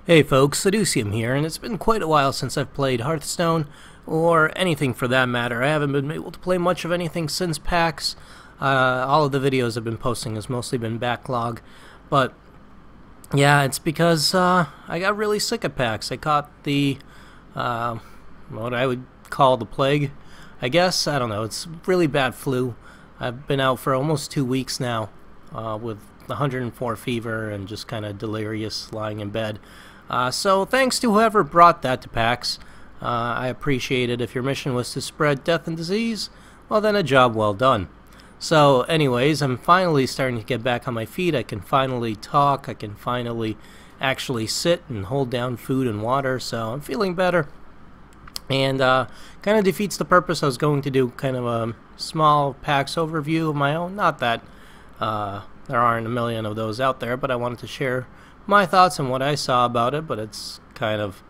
Hey folks, Seducium here, and it's been quite a while since I've played Hearthstone, or anything for that matter. I haven't been able to play much of anything since PAX. All of the videos I've been posting has mostly been backlog, but yeah, it's because I got really sick at PAX. I caught the, what I would call the plague, I guess. I don't know, it's really bad flu. I've been out for almost 2 weeks now, with 104 fever and just kind of delirious lying in bed. So thanks to whoever brought that to PAX. I appreciate it. If your mission was to spread death and disease, well then a job well done. So anyways, I'm finally starting to get back on my feet. I can finally talk. I can finally actually sit and hold down food and water. So I'm feeling better. And kind of defeats the purpose. I was going to do kind of a small PAX overview of my own. Not that there aren't a million of those out there, but I wanted to share my thoughts and what I saw about it. But it's kind of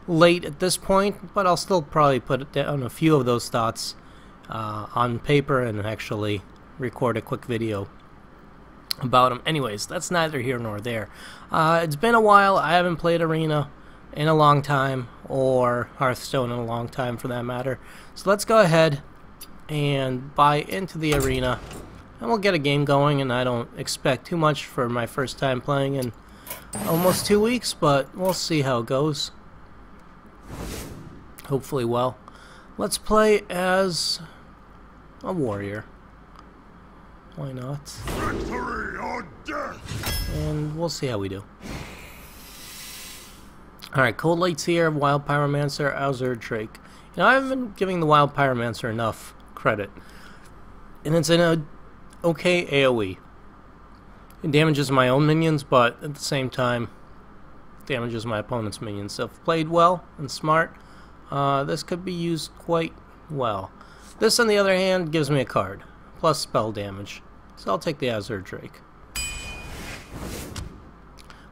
late at this point, but I'll still probably put down a few of those thoughts on paper and actually record a quick video about them. Anyways, that's neither here nor there. It's been a while. I haven't played Arena in a long time, or Hearthstone in a long time for that matter. So let's go ahead and buy into the Arena, and we'll get a game going. And I don't expect too much for my first time playing in almost 2 weeks, but we'll see how it goes. Hopefully well. Let's play as a warrior. Why not? Victory or death! And we'll see how we do. Alright, Cold Light's here, Wild Pyromancer, Azure Drake. You know, I haven't been giving the Wild Pyromancer enough credit. And it's in a okay AoE. It damages my own minions, but at the same time damages my opponent's minions. So if played well and smart, this could be used quite well. This, on the other hand, gives me a card, plus spell damage. So I'll take the Azure Drake.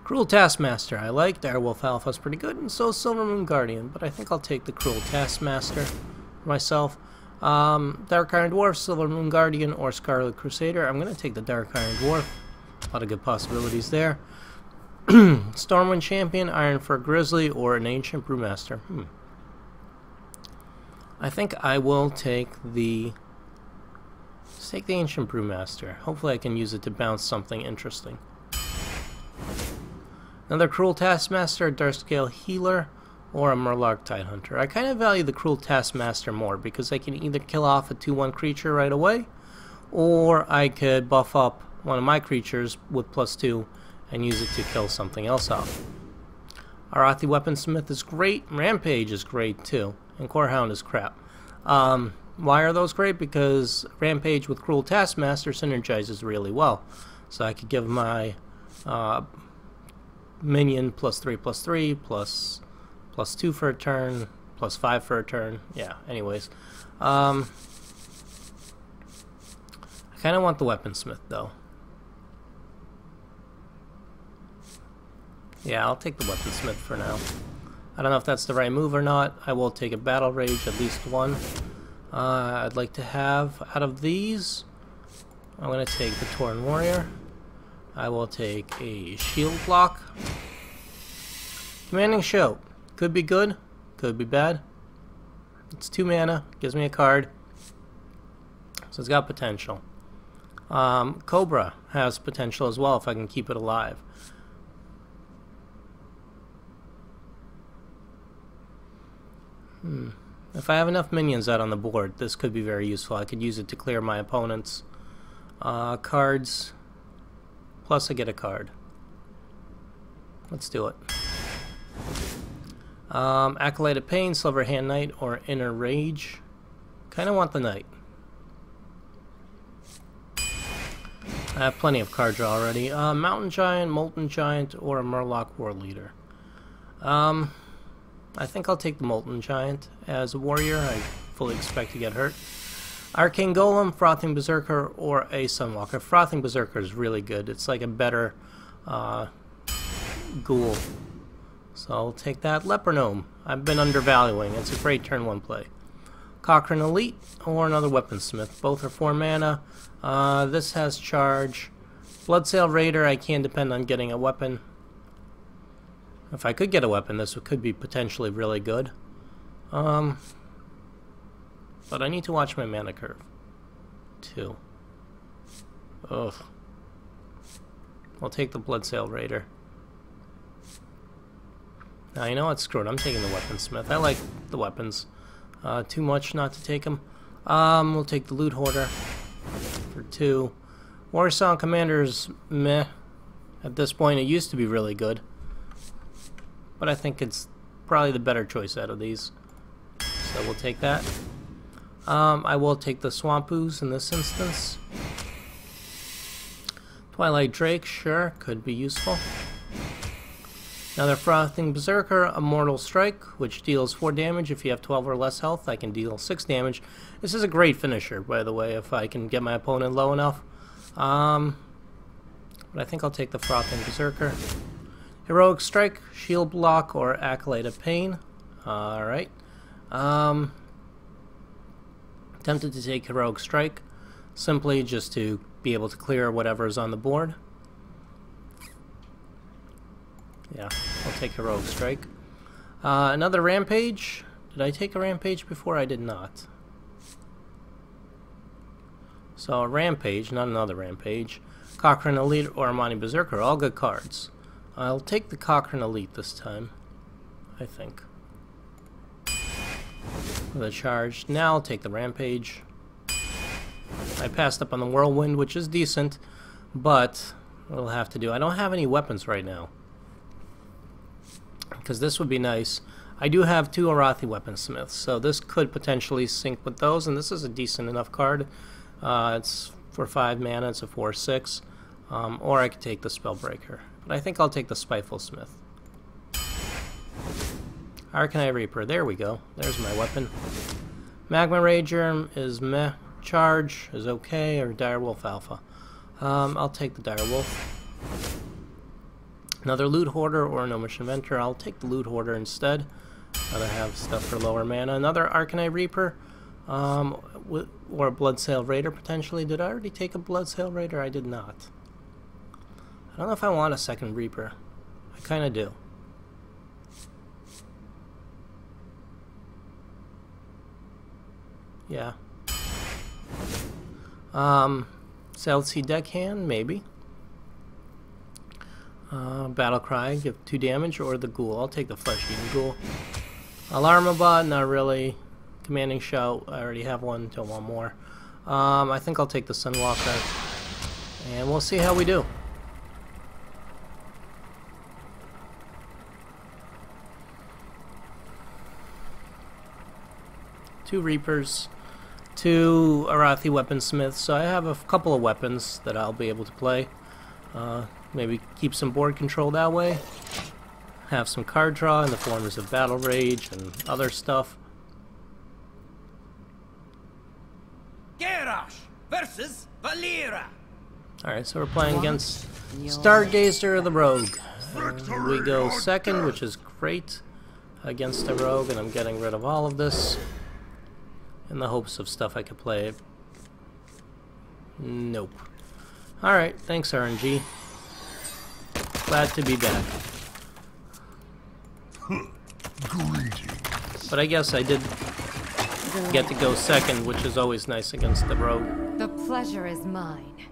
Cruel Taskmaster I like. Direwolf Alpha's pretty good, and so is Silver Moon Guardian, but I think I'll take the Cruel Taskmaster myself. Dark Iron Dwarf, Silver Moon Guardian, or Scarlet Crusader. I'm going to take the Dark Iron Dwarf. A lot of good possibilities there. Stormwind Champion, Ironfur Grizzly, or an Ancient Brewmaster. I think I will take the Ancient Brewmaster. Hopefully I can use it to bounce something interesting. Another Cruel Taskmaster, a Darkscale Healer, or a Murloc Tidehunter. I kind of value the Cruel Taskmaster more because I can either kill off a 2/1 creature right away, or I could buff up one of my creatures with +2 and use it to kill something else off. Arathi Weaponsmith is great, Rampage is great too, and Corehound is crap. Why are those great? Because Rampage with Cruel Taskmaster synergizes really well. So I could give my minion +3/+3, +2 for a turn, +5 for a turn. Yeah, anyways. I kind of want the Weaponsmith though. Yeah, I'll take the Weaponsmith for now. I don't know if that's the right move or not. I will take a Battle Rage, at least one. I'd like to have, out of these, I'm going to take the Tauren Warrior. I will take a Shield Block. Commanding Shout. Could be good, could be bad. It's 2 mana, gives me a card. So it's got potential. Cobra has potential as well if I can keep it alive. If I have enough minions out on the board, this could be very useful. I could use it to clear my opponent's cards. Plus I get a card. Let's do it. Acolyte of Pain, Silverhand Knight, or Inner Rage. Kind of want the Knight. I have plenty of card draw already. Mountain Giant, Molten Giant, or a Murloc War Leader. I think I'll take the Molten Giant as a warrior. I fully expect to get hurt. Arcane Golem, Frothing Berserker, or a Sunwalker. Frothing Berserker is really good. It's like a better ghoul. So I'll take that. Leper Gnome. I've been undervaluing. It's a great turn 1 play. Cochrane Elite, or another Weaponsmith. Both are 4 mana. This has charge. Bloodsail Raider, I can depend on getting a weapon. If I could get a weapon, this could be potentially really good. But I need to watch my mana curve, too. Ugh. I'll take the Bloodsail Raider. Now, you know what? Screw it. I'm taking the Weaponsmith. I like the weapons. Too much not to take them. We'll take the Loot Hoarder for 2. Warsong Commander's meh. At this point, it used to be really good. But I think it's probably the better choice out of these. So we'll take that. I will take the Swamp Ooze in this instance. Twilight Drake, sure, could be useful. Another Frothing Berserker, Immortal Strike, which deals 4 damage. If you have 12 or less health, I can deal 6 damage. This is a great finisher, by the way, if I can get my opponent low enough. But I think I'll take the Frothing Berserker. Heroic Strike, Shield Block, or Acolyte of Pain. Alright. Tempted to take Heroic Strike, simply just to be able to clear whatever is on the board. Yeah, I'll take Heroic Strike. Another Rampage. Did I take a Rampage before? I did not. So a Rampage, not another Rampage. Cochrane Elite or Amani Berserker, all good cards. I'll take the Cochrane Elite this time, I think. With a charge. Now I'll take the Rampage. I passed up on the Whirlwind, which is decent, but it'll have to do. I don't have any weapons right now, because this would be nice. I do have 2 Arathi Weaponsmiths, so this could potentially sync with those, and this is a decent enough card. It's for 5 mana, it's a 4/6, or I could take the Spellbreaker, but I think I'll take the Spiteful Smith. Arcanine Reaper, there we go. There's my weapon. Magma Rager is meh. Charge is okay, or Direwolf Alpha. I'll take the Direwolf. Another Loot Hoarder or Gnomish Inventor. I'll take the Loot Hoarder instead. Rather have stuff for lower mana. Another Arcanine Reaper, or a Bloodsail Raider potentially. Did I already take a Bloodsail Raider? I did not. I don't know if I want a second Reaper. I kind of do. Yeah. Sailed Deckhand, maybe. Battlecry, give 2 damage, or the Ghoul. I'll take the Flesh-Eating Ghoul. Alarmabot, not really. Commanding Shout, I already have one, don't want more. I think I'll take the Sunwalker, and we'll see how we do. Two Reapers, 2 Arathi Weaponsmiths, so I have a couple of weapons that I'll be able to play. Maybe keep some board control that way. Have some card draw in the forms of Battle Rage and other stuff. Garrosh versus Valera. Alright, so we're playing against Stargazer the Rogue. We go second, which is great against a Rogue, and I'm getting rid of all of this in the hopes of stuff I could play. Nope. Alright, thanks RNG. Glad to be back. But I guess I did get to go second, which is always nice against the Rogue. The pleasure is mine.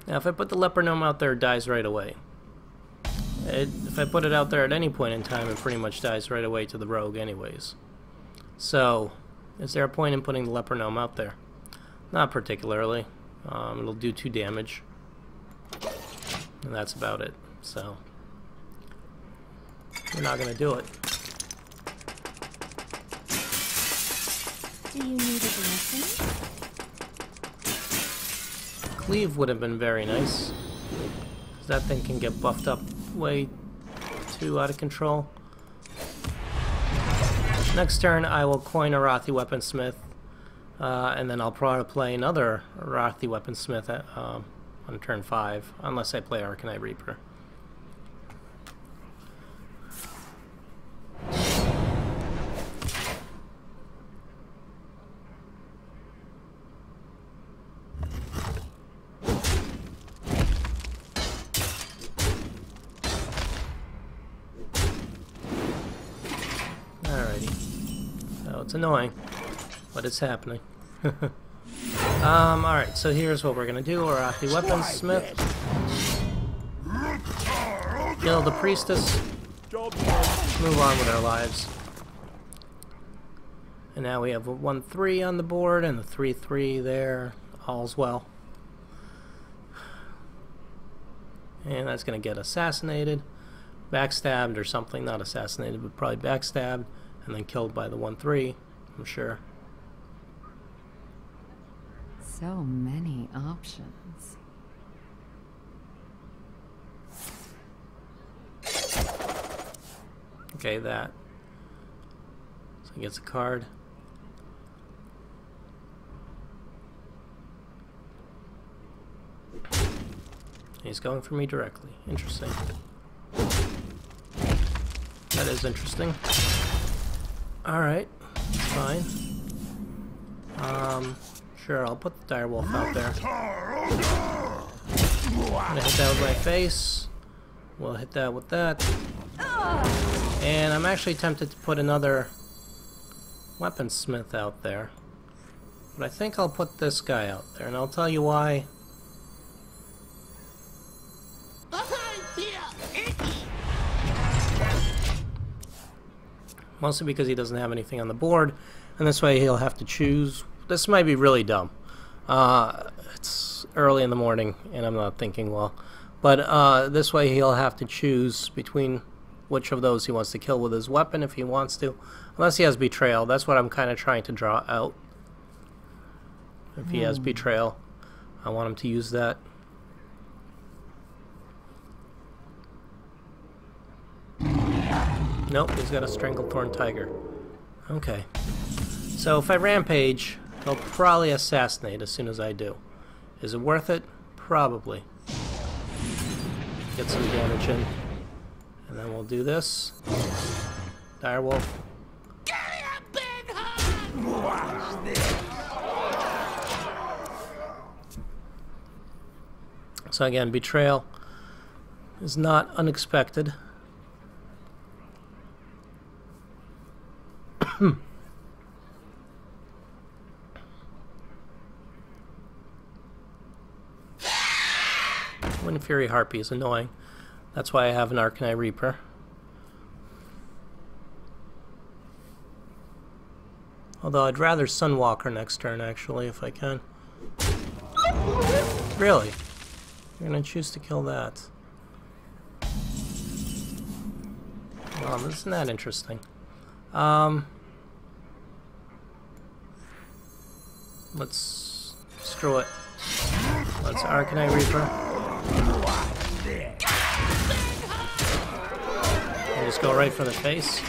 Now if I put the Leper Gnome out there, it dies right away. If I put it out there at any point in time, it pretty much dies right away to the Rogue anyways. So, is there a point in putting the Leper Gnome out there? Not particularly. It'll do 2 damage. And that's about it. So, we're not going to do it. Do you need a blessing? Cleave would have been very nice, 'cause that thing can get buffed up way too out of control. Next turn I will coin Arathi Weaponsmith, and then I'll probably play another Arathi Weaponsmith on turn 5, unless I play Arcanine Reaper. So it's annoying, but it's happening. Alright, so here's what we're gonna do. We're off the weaponsmith. Kill the priestess. Move on with our lives. And now we have a 1-3 on the board and a 3-3 there. All's well. And that's gonna get assassinated, backstabbed or something. Not assassinated, but probably backstabbed, and then killed by the 1-3, I'm sure. So many options. Okay, that. So he gets a card. He's going for me directly. Interesting. That is interesting. Alright, fine. Sure, I'll put the direwolf out there. I'm gonna hit that with my face. We'll hit that with that. And I'm actually tempted to put another weaponsmith out there. But I think I'll put this guy out there, and I'll tell you why. Mostly because he doesn't have anything on the board, and this way he'll have to choose. This might be really dumb. It's early in the morning, and I'm not thinking well. But this way he'll have to choose between which of those he wants to kill with his weapon if he wants to. Unless he has Betrayal. That's what I'm kind of trying to draw out. If he has Betrayal, I want him to use that. Nope, he's got a Stranglethorn Tiger. Okay. So if I rampage, he'll probably assassinate as soon as I do. Is it worth it? Probably. Get some damage in. And then we'll do this. Direwolf. Give me a big hug! Watch this. So again, Betrayal is not unexpected. Wind Fury Harpy is annoying. That's why I have an Arcanine Reaper. Although I'd rather Sunwalker next turn, actually, if I can. Really? You're gonna choose to kill that. Well, isn't that interesting? Let's screw it. Let's Arcanine Reaper. And just go right for the face.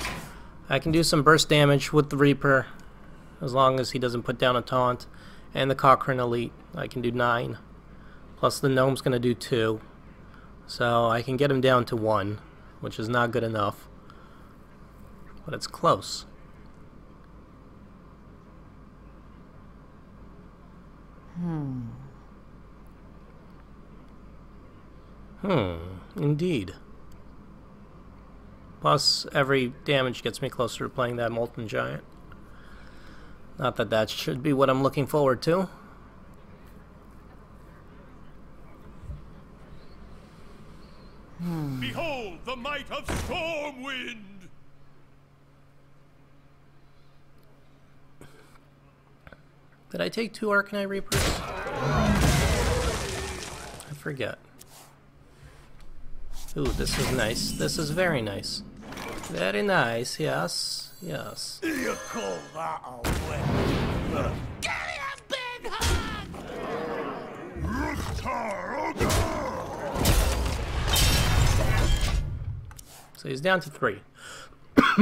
I can do some burst damage with the Reaper as long as he doesn't put down a taunt. And the Cochrane Elite, I can do 9. Plus the Gnome's gonna do 2. So I can get him down to 1, which is not good enough. But it's close. Indeed. Plus, every damage gets me closer to playing that Molten Giant. Not that that should be what I'm looking forward to. Behold the might of Stormwind! Did I take 2 Arcanine Reapers? I forget. Ooh, this is nice. This is very nice. Very nice, yes. Yes. You call that a win? Give me a big hug! So he's down to 3.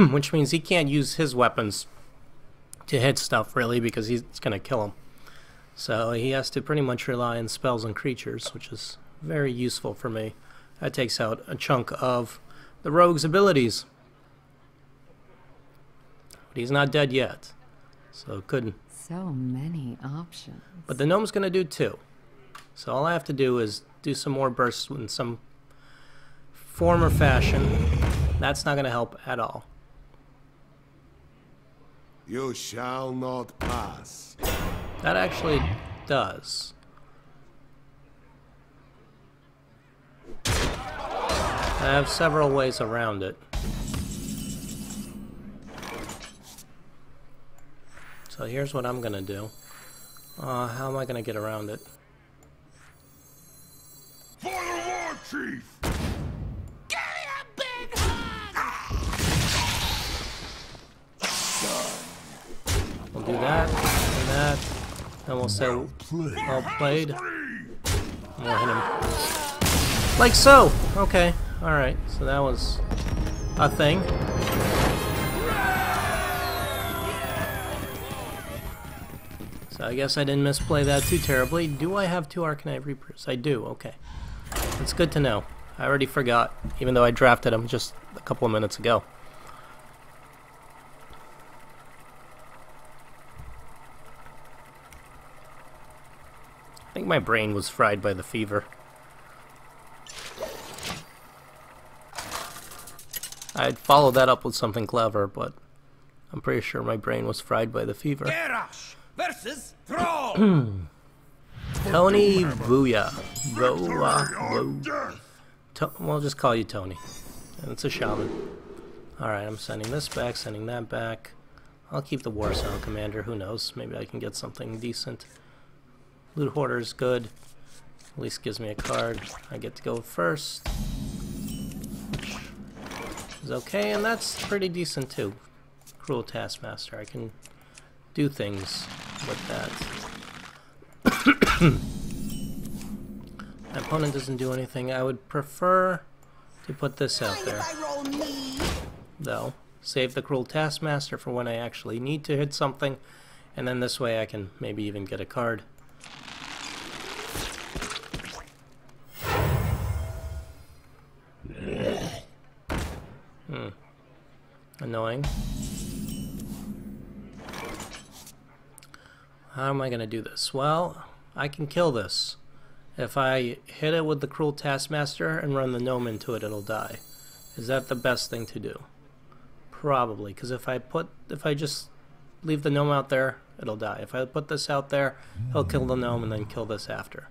Which means he can't use his weapons to hit stuff, really, because it's going to kill him. So he has to pretty much rely on spells and creatures, which is very useful for me. That takes out a chunk of the rogue's abilities. But he's not dead yet, so couldn't. So many options. But the Gnome's going to do 2. So all I have to do is do some more bursts in some form or fashion. That's not going to help at all. You shall not pass. That actually does. I have several ways around it. So here's what I'm gonna do. How am I gonna get around it? For the war chief! Give me a big hug! We'll do that, and that, and we'll say, well played. And we'll hit him. Like so! Okay, alright, so that was a thing. So I guess I didn't misplay that too terribly. Do I have 2 Arcanite Reapers? I do, okay. That's good to know. I already forgot, even though I drafted them just a couple of minutes ago. I think my brain was fried by the fever. I'd follow that up with something clever, but I'm pretty sure my brain was fried by the fever. Gerash versus Thrall! Tony Vuya. We'll just call you Tony. And it's a shaman. Alright, I'm sending this back, sending that back. I'll keep the War Sound Commander, who knows? Maybe I can get something decent. Loot Hoarder is good. At least gives me a card. I get to go first. Which is okay, and that's pretty decent too. Cruel Taskmaster. I can do things with that. My opponent doesn't do anything. I would prefer to put this out there, though. Save the Cruel Taskmaster for when I actually need to hit something, and then this way I can maybe even get a card. Annoying. How am I going to do this? Well, I can kill this. If I hit it with the Cruel Taskmaster and run the gnome into it, it'll die. Is that the best thing to do? Probably, because if I just leave the gnome out there, it'll die. If I put this out there, he'll kill the gnome and then kill this after.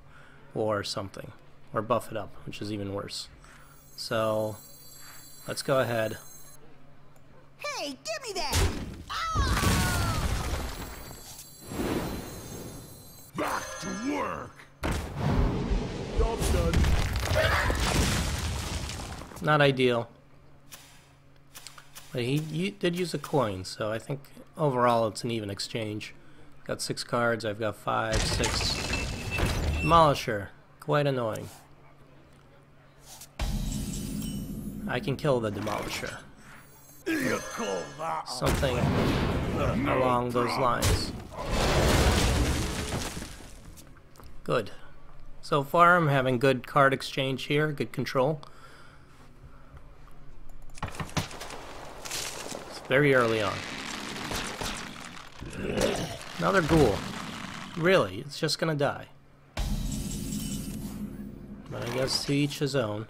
Or something. Or buff it up, which is even worse. So, let's go ahead. Hey, give me that! Back to work! Job's done. Not ideal. But he did use a coin, so I think overall it's an even exchange. Got 6 cards, I've got 5, 6. Demolisher. Quite annoying. I can kill the Demolisher. Something along those lines. Good. So far I'm having good card exchange here, good control. It's very early on. Another ghoul. Really, it's just gonna die. But I guess to each his own.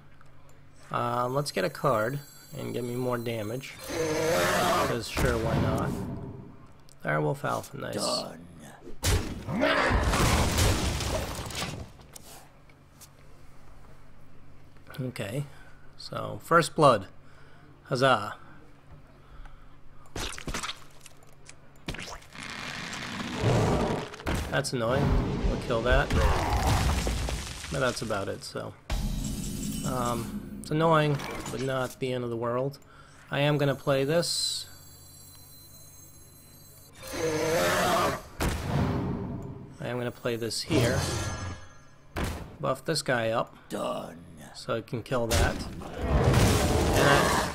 Let's get a card and give me more damage. Because sure, why not? Direwolf Alpha, nice. Done. Okay, so first blood. Huzzah. That's annoying. We'll kill that. But that's about it, so. It's annoying, but not the end of the world. I am going to play this. I am going to play this here. Buff this guy up. Done. So I can kill that. And I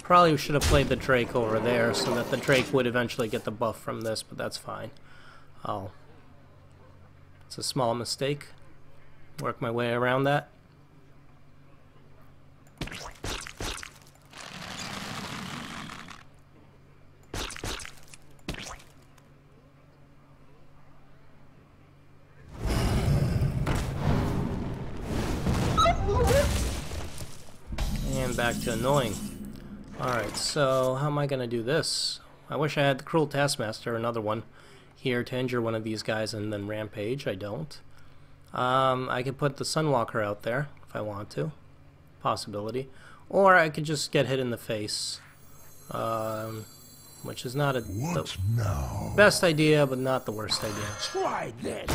probably should have played the Drake over there so that the Drake would eventually get the buff from this, but that's fine. It's a small mistake. Work my way around that. And back to annoying. Alright, so how am I going to do this? I wish I had the Cruel Taskmaster, another one, here to injure one of these guys and then rampage. I don't. I could put the Sunwalker out there if I want to. Possibility. Or I could just get hit in the face. Which is not the best idea, but not the worst idea. Try this.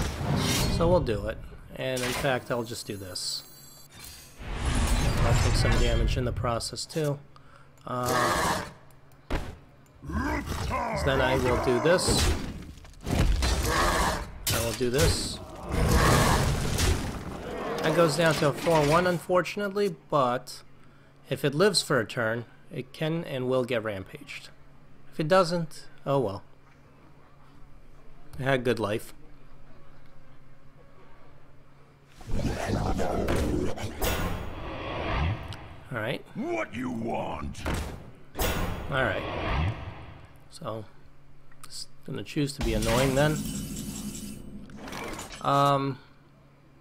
So we'll do it. And in fact, I'll just do this. I'll take some damage in the process too. So then I will do this. I will do this. That goes down to a 4-1 unfortunately, but if it lives for a turn, it can and will get rampaged. If it doesn't, oh well. It had a good life. Alright. What you want? Alright. So, just gonna choose to be annoying then.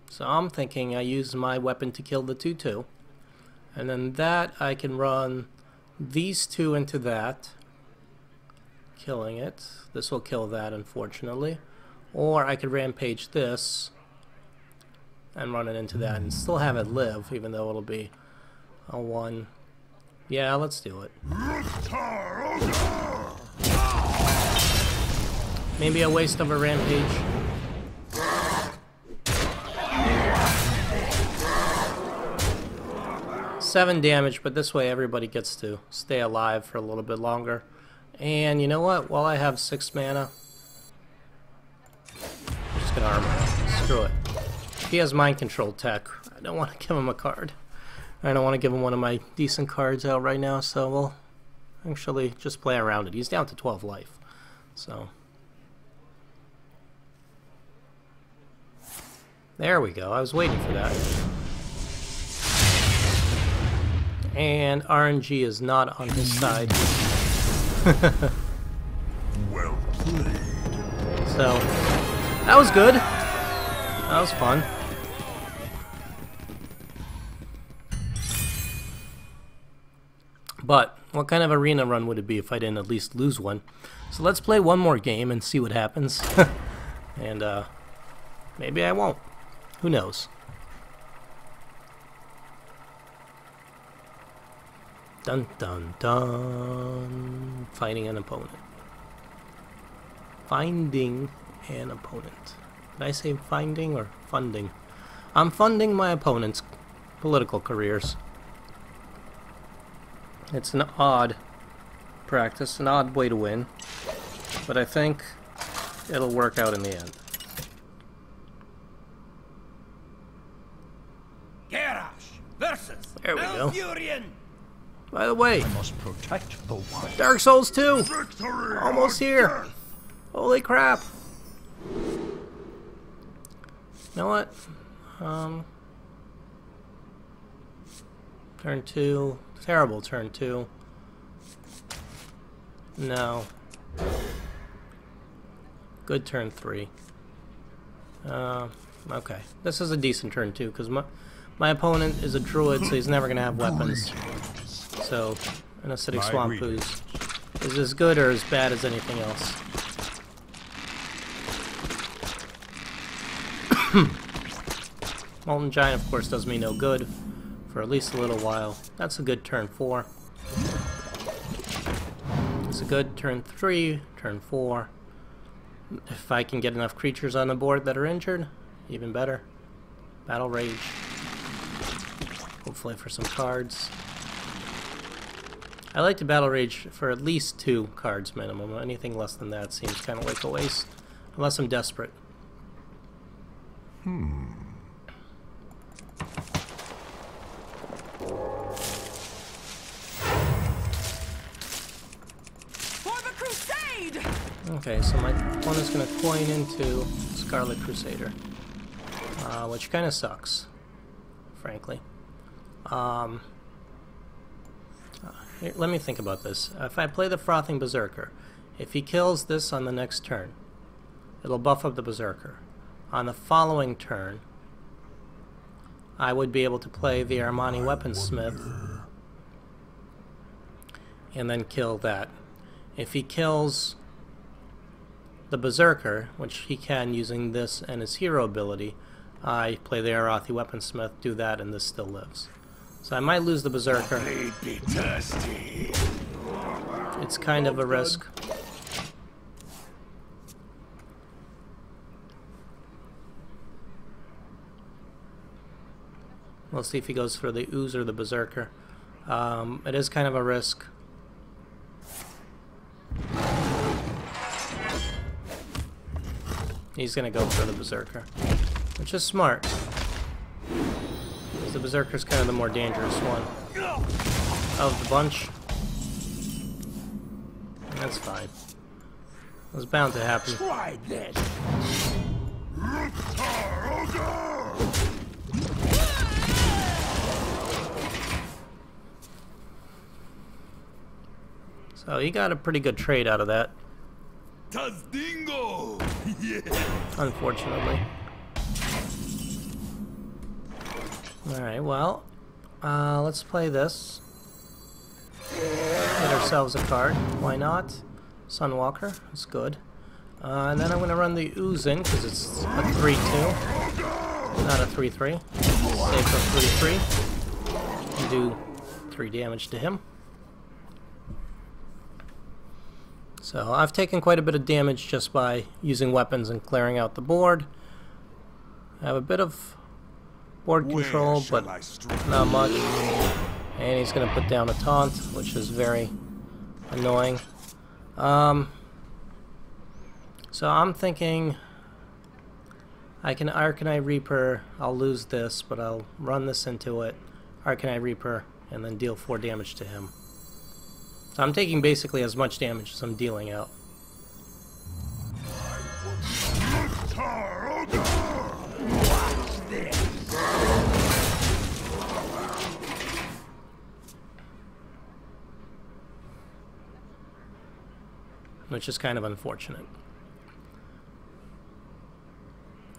So I'm thinking I use my weapon to kill the 2/2. And then that I can run these two into that. Killing it. This will kill that, unfortunately. Or I could rampage this and run it into that and still have it live, even though it'll be a 1. Yeah, let's do it. Maybe a waste of a rampage. Seven damage, but this way everybody gets to stay alive for a little bit longer. And you know what? While I have 6 mana, I'm just gonna armor up. Screw it. He has mind control tech. I don't want to give him a card. I don't want to give him one of my decent cards out right now, so we'll actually just play around it. He's down to 12 life. So there we go. I was waiting for that. And RNG is not on his side. Well played. So that was good. That was fun. But what kind of arena run would it be if I didn't at least lose one? So let's play one more game and see what happens. And maybe I won't. Who knows? Dun dun dun. Fighting an opponent. Finding an opponent. Did I say finding or funding? I'm funding my opponent's political careers. It's an odd practice, an odd way to win, but I think it'll work out in the end. Garrosh versus There we go. Malfurion. By the way, Must protect the one. Dark Souls 2! Victory Almost or here! death. Holy crap! You know what? Turn 2. Terrible turn 2. No. Good turn 3. Okay. This is a decent turn 2, because my opponent is a druid, so he's never going to have weapons. So, an acidic swamp ooze is as good or as bad as anything else. Molten Giant, of course, does me no good for at least a little while. That's a good turn 4. It's a good turn 3, turn 4. If I can get enough creatures on the board that are injured, even better. Battle Rage. Hopefully for some cards. I like to Battle Rage for at least 2 cards minimum. Anything less than that seems kind of like a waste. Unless I'm desperate. For the crusade! Okay, so my opponent's going to coin into Scarlet Crusader. Which kind of sucks, frankly. Here, let me think about this. If I play the Frothing Berserker, if he kills this on the next turn, it'll buff up the Berserker. On the following turn, I would be able to play the Armani Weaponsmith and then kill that. If he kills the Berserker, which he can using this and his hero ability, I play the Arathi Weaponsmith, do that, and this still lives. So I might lose the Berserker. Be thirsty. It's kind of a risk. We'll see if he goes for the Ooze or the Berserker. It is kind of a risk. He's gonna go for the Berserker, which is smart. Because the Berserker's kind of the more dangerous one of the bunch. And that's fine. It was bound to happen. Try this. So he got a pretty good trade out of that. Tazdingo! Unfortunately. Alright, well, let's play this. Get ourselves a card. Why not? Sunwalker, that's good. And then I'm going to run the Ooze in, because it's a 3-2. Not a 3-3. Save for 3-3. And do 3 damage to him. So I've taken quite a bit of damage just by using weapons and clearing out the board. I have a bit of board control, but not much. And he's going to put down a taunt, which is very annoying. So I'm thinking I can Arcanine Reaper. I'll lose this, but I'll run this into it. Arcanine Reaper, and then deal 4 damage to him. So I'm taking basically as much damage as I'm dealing out. Which is kind of unfortunate.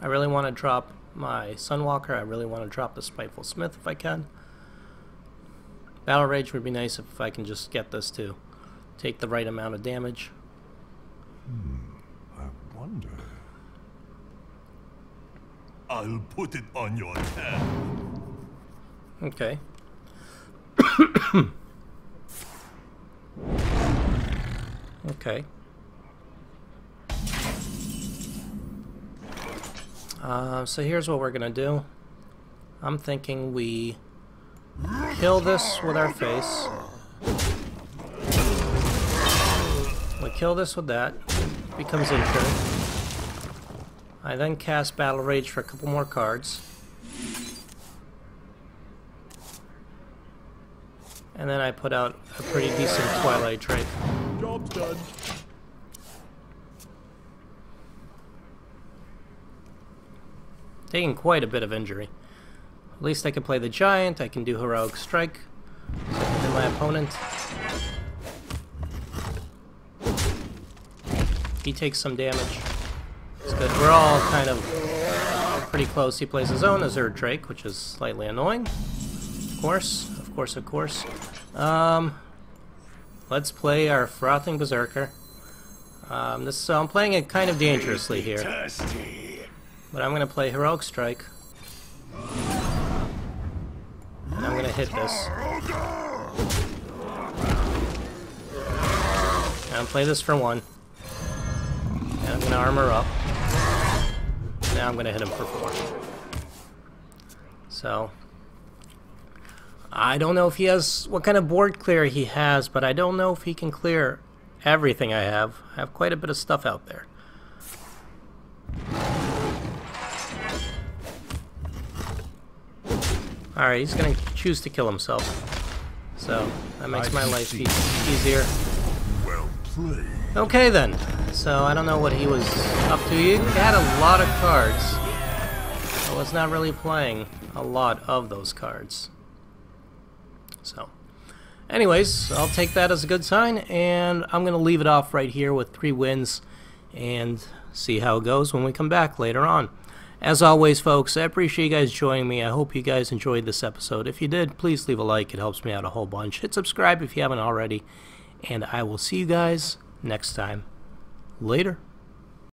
I really want to drop my Sunwalker. I really want to drop the Spiteful Smith if I can. Battle Rage would be nice if I can just get this to take the right amount of damage. I wonder. I'll put it on your tab. Okay. Okay. So here's what we're gonna do. I'm thinking we kill this with our face. We kill this with that. It becomes injured. I then cast Battle Rage for a couple more cards. And then I put out a pretty decent Twilight Drake. Job's done. Taking quite a bit of injury. At least I can play the Giant, I can do Heroic Strike. So I can hit my opponent. He takes some damage. It's good. We're all kind of pretty close. He plays his own Azure Drake, which is slightly annoying. Of course, of course, of course. Let's play our Frothing Berserker. So I'm playing it kind of dangerously here. But I'm going to play Heroic Strike. And I'm going to hit this. And I'll play this for 1. And I'm going to armor up. Now I'm going to hit him for 4. So I don't know if he has, what kind of board clear he has, but I don't know if he can clear everything I have. I have quite a bit of stuff out there. Alright, he's going to choose to kill himself. So that makes my life easier. Well played. Okay then. So I don't know what he was up to. He had a lot of cards. I was not really playing a lot of those cards. So anyways, I'll take that as a good sign, and I'm going to leave it off right here with 3 wins and see how it goes when we come back later on. As always, folks, I appreciate you guys joining me. I hope you guys enjoyed this episode. If you did, please leave a like. It helps me out a whole bunch. Hit subscribe if you haven't already, and I will see you guys next time. Later.